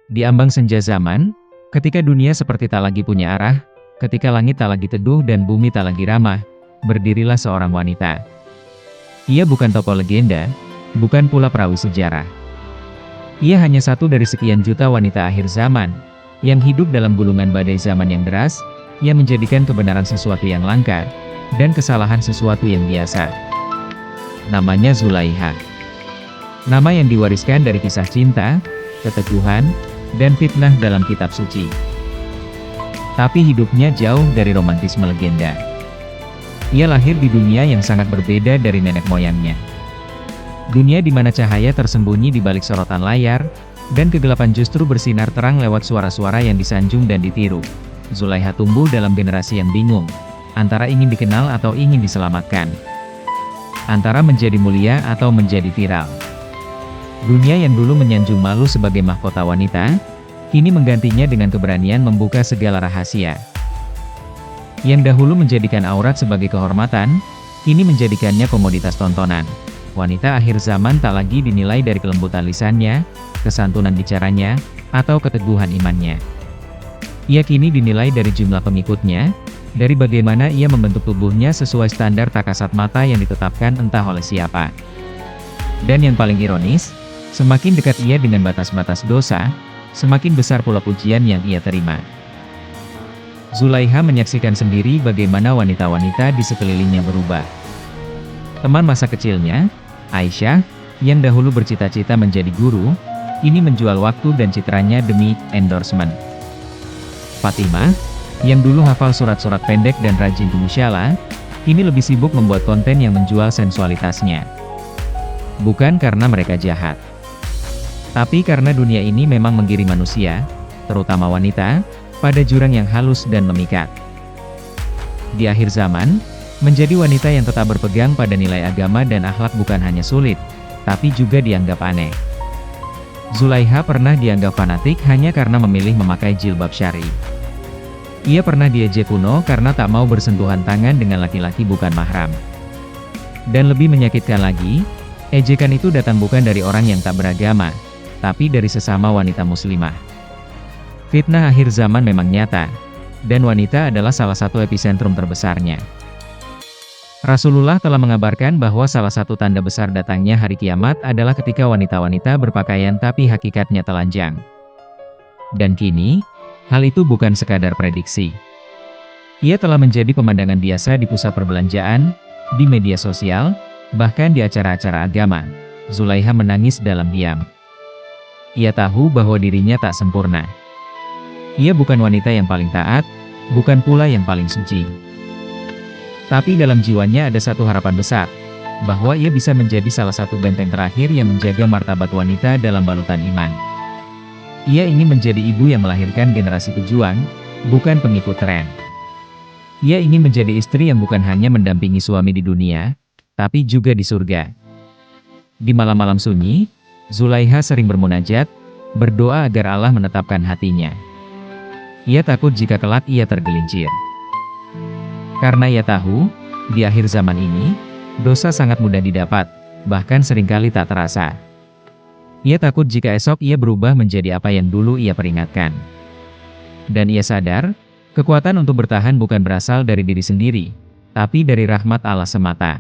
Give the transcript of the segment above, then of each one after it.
Di ambang senja zaman, ketika dunia seperti tak lagi punya arah, ketika langit tak lagi teduh dan bumi tak lagi ramah, berdirilah seorang wanita. Ia bukan tokoh legenda, bukan pula perawi sejarah. Ia hanya satu dari sekian juta wanita akhir zaman, yang hidup dalam gulungan badai zaman yang deras, yang menjadikan kebenaran sesuatu yang langka, dan kesalahan sesuatu yang biasa. Namanya Zulaiha. Nama yang diwariskan dari kisah cinta, keteguhan, dan fitnah dalam kitab suci. Tapi hidupnya jauh dari romantisme legenda. Ia lahir di dunia yang sangat berbeda dari nenek moyangnya. Dunia di mana cahaya tersembunyi di balik sorotan layar, dan kegelapan justru bersinar terang lewat suara-suara yang disanjung dan ditiru. Zulaiha tumbuh dalam generasi yang bingung, antara ingin dikenal atau ingin diselamatkan. Antara menjadi mulia atau menjadi viral. Dunia yang dulu menyanjung malu sebagai mahkota wanita, kini menggantinya dengan keberanian membuka segala rahasia. Yang dahulu menjadikan aurat sebagai kehormatan, kini menjadikannya komoditas tontonan. Wanita akhir zaman tak lagi dinilai dari kelembutan lisannya, kesantunan bicaranya, atau keteguhan imannya. Ia kini dinilai dari jumlah pengikutnya, dari bagaimana ia membentuk tubuhnya sesuai standar tak kasat mata yang ditetapkan entah oleh siapa. Dan yang paling ironis, semakin dekat ia dengan batas-batas dosa, semakin besar pula pujian yang ia terima. Zulaiha menyaksikan sendiri bagaimana wanita-wanita di sekelilingnya berubah. Teman masa kecilnya, Aisyah, yang dahulu bercita-cita menjadi guru, kini menjual waktu dan citranya demi endorsement. Fatimah, yang dulu hafal surat-surat pendek dan rajin musyala, kini lebih sibuk membuat konten yang menjual sensualitasnya. Bukan karena mereka jahat, tapi karena dunia ini memang menggiring manusia, terutama wanita, pada jurang yang halus dan memikat. Di akhir zaman, menjadi wanita yang tetap berpegang pada nilai agama dan akhlak bukan hanya sulit, tapi juga dianggap aneh. Zulaiha pernah dianggap fanatik hanya karena memilih memakai jilbab syar'i. Ia pernah diejek kuno karena tak mau bersentuhan tangan dengan laki-laki bukan mahram. Dan lebih menyakitkan lagi, ejekan itu datang bukan dari orang yang tak beragama, tapi dari sesama wanita muslimah. Fitnah akhir zaman memang nyata, dan wanita adalah salah satu epicentrum terbesarnya. Rasulullah telah mengabarkan bahwa salah satu tanda besar datangnya hari kiamat adalah ketika wanita-wanita berpakaian tapi hakikatnya telanjang. Dan kini, hal itu bukan sekadar prediksi. Ia telah menjadi pemandangan biasa di pusat perbelanjaan, di media sosial, bahkan di acara-acara agama. Zulaiha menangis dalam diam. Ia tahu bahwa dirinya tak sempurna. Ia bukan wanita yang paling taat, bukan pula yang paling suci. Tapi dalam jiwanya ada satu harapan besar, bahwa ia bisa menjadi salah satu benteng terakhir yang menjaga martabat wanita dalam balutan iman. Ia ingin menjadi ibu yang melahirkan generasi pejuang, bukan pengikut tren. Ia ingin menjadi istri yang bukan hanya mendampingi suami di dunia, tapi juga di surga. Di malam-malam sunyi, Zulaiha sering bermunajat, berdoa agar Allah menetapkan hatinya. Ia takut jika kelak ia tergelincir. Karena ia tahu, di akhir zaman ini, dosa sangat mudah didapat, bahkan seringkali tak terasa. Ia takut jika esok ia berubah menjadi apa yang dulu ia peringatkan. Dan ia sadar, kekuatan untuk bertahan bukan berasal dari diri sendiri, tapi dari rahmat Allah semata.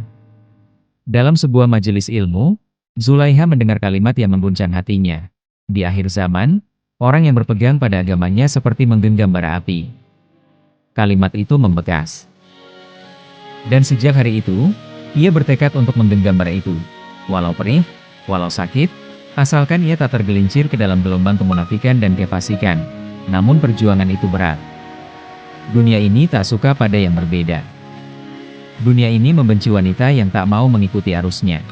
Dalam sebuah majelis ilmu, Zulaiha mendengar kalimat yang mengguncang hatinya. Di akhir zaman, orang yang berpegang pada agamanya seperti menggenggam bara api. Kalimat itu membekas. Dan sejak hari itu, ia bertekad untuk menggenggam bara itu. Walau perih, walau sakit, asalkan ia tak tergelincir ke dalam gelombang kemunafikan dan kefasikan. Namun perjuangan itu berat. Dunia ini tak suka pada yang berbeda. Dunia ini membenci wanita yang tak mau mengikuti arusnya.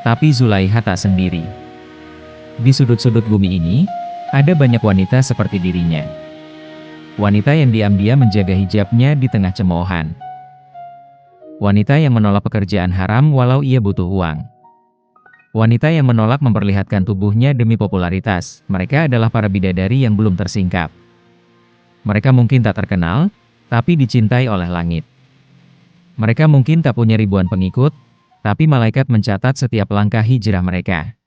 Tapi Zulaiha tak sendiri. Di sudut-sudut bumi ini, ada banyak wanita seperti dirinya. Wanita yang diam-diam menjaga hijabnya di tengah cemoohan. Wanita yang menolak pekerjaan haram walau ia butuh uang. Wanita yang menolak memperlihatkan tubuhnya demi popularitas. Mereka adalah para bidadari yang belum tersingkap. Mereka mungkin tak terkenal, tapi dicintai oleh langit. Mereka mungkin tak punya ribuan pengikut, tapi malaikat mencatat setiap langkah hijrah mereka.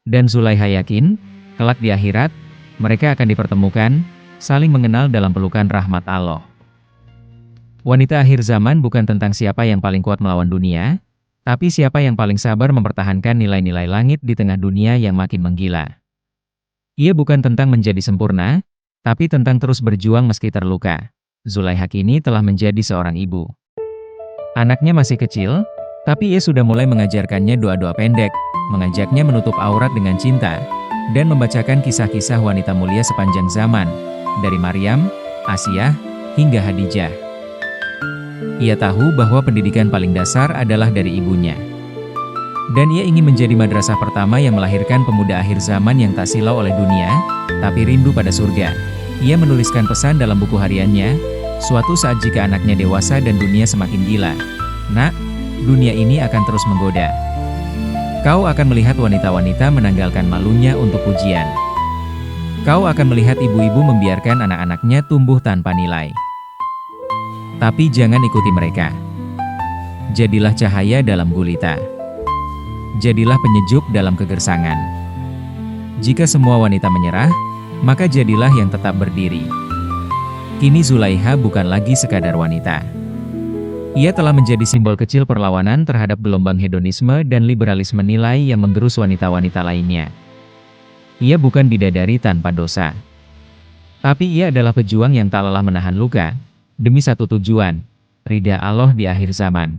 Dan Zulaiha yakin, Kelak di akhirat, mereka akan dipertemukan, saling mengenal dalam pelukan rahmat Allah. Wanita akhir zaman bukan tentang siapa yang paling kuat melawan dunia, tapi siapa yang paling sabar mempertahankan nilai-nilai langit di tengah dunia yang makin menggila. Ia bukan tentang menjadi sempurna, tapi tentang terus berjuang meski terluka. Zulaiha kini telah menjadi seorang ibu. Anaknya masih kecil, tapi ia sudah mulai mengajarkannya doa-doa pendek, mengajaknya menutup aurat dengan cinta, dan membacakan kisah-kisah wanita mulia sepanjang zaman, dari Maryam, Asiyah, hingga Hadijah. Ia tahu bahwa pendidikan paling dasar adalah dari ibunya. Dan ia ingin menjadi madrasah pertama yang melahirkan pemuda akhir zaman yang tak silau oleh dunia, tapi rindu pada surga. Ia menuliskan pesan dalam buku hariannya, suatu saat jika anaknya dewasa dan dunia semakin gila. Nak, dunia ini akan terus menggoda. Kau akan melihat wanita-wanita menanggalkan malunya untuk pujian. Kau akan melihat ibu-ibu membiarkan anak-anaknya tumbuh tanpa nilai. Tapi jangan ikuti mereka. Jadilah cahaya dalam gulita. Jadilah penyejuk dalam kegersangan. Jika semua wanita menyerah, maka jadilah yang tetap berdiri. Kini Zulaiha bukan lagi sekadar wanita. Ia telah menjadi simbol kecil perlawanan terhadap gelombang hedonisme dan liberalisme nilai yang menggerus wanita-wanita lainnya. Ia bukan bidadari tanpa dosa. Tapi ia adalah pejuang yang tak lelah menahan luka, demi satu tujuan, ridha Allah di akhir zaman.